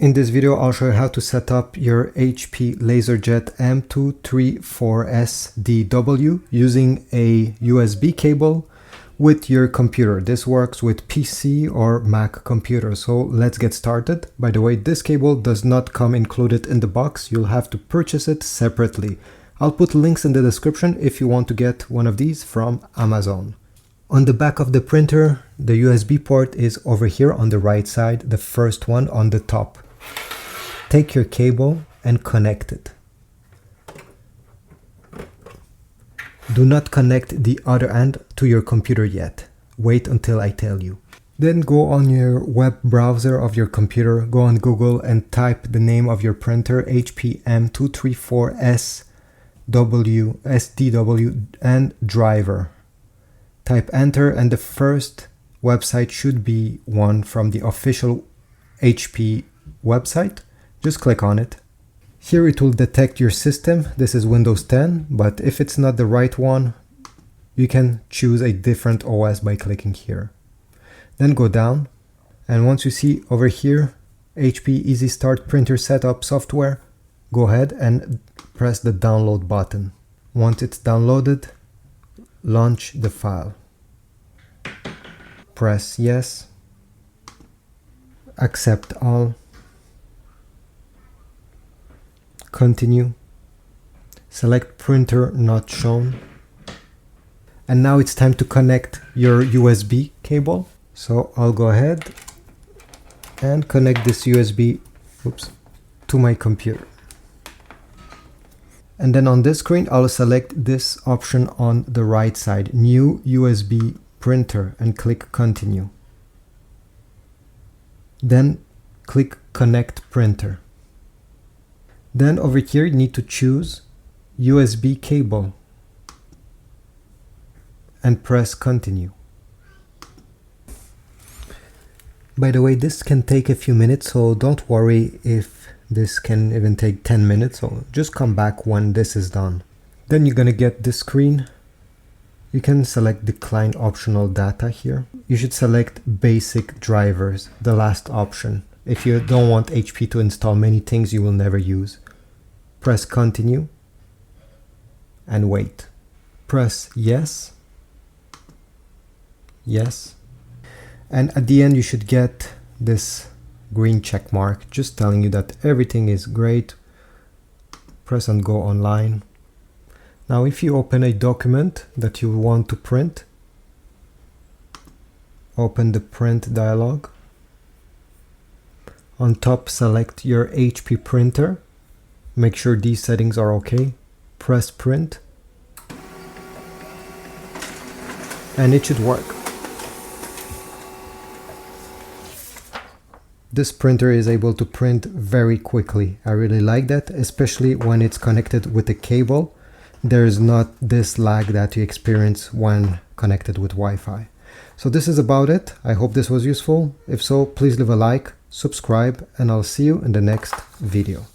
In this video, I'll show you how to set up your HP LaserJet M234sdw using a USB cable with your computer. This works with PC or Mac computer. So let's get started. By the way, this cable does not come included in the box. You'll have to purchase it separately. I'll put links in the description if you want to get one of these from Amazon. On the back of the printer, the USB port is over here on the right side, the first one on the top. Take your cable and connect it. Do not connect the other end to your computer yet. Wait until I tell you. Then go on your web browser of your computer, go on Google and type the name of your printer, HP M234sdw and driver. Type enter and the first website should be one from the official HP website. Just click on it. Here it will detect your system. This is Windows 10, but if it's not the right one, you can choose a different OS by clicking here. Then go down, and once you see over here HP Easy Start Printer Setup software, go ahead and press the download button. Once it's downloaded, launch the file. Press yes, accept all, continue, select printer not shown, and now it's time to connect your USB cable. So I'll go ahead and connect this USB to my computer. And then on this screen, I'll select this option on the right side, new USB printer, and click continue. Then click connect printer. Then over here you need to choose USB cable and press continue. By the way, this can take a few minutes, so don't worry if this can even take 10 minutes, so just come back when this is done. Then you're gonna get this screen. You can select decline optional data here. You should select basic drivers, the last option. If you don't want HP to install many things you will never use. Press continue and wait. Press yes, yes, and at the end you should get this green check mark just telling you that everything is great. Press and go online. Now if you open a document that you want to print, open the print dialog. On top select your HP printer. Make sure these settings are okay. Press print. And it should work. This printer is able to print very quickly. I really like that, especially when it's connected with a cable. There's not this lag that you experience when connected with Wi-Fi. So this is about it. I hope this was useful. If so, please leave a like, subscribe, and I'll see you in the next video.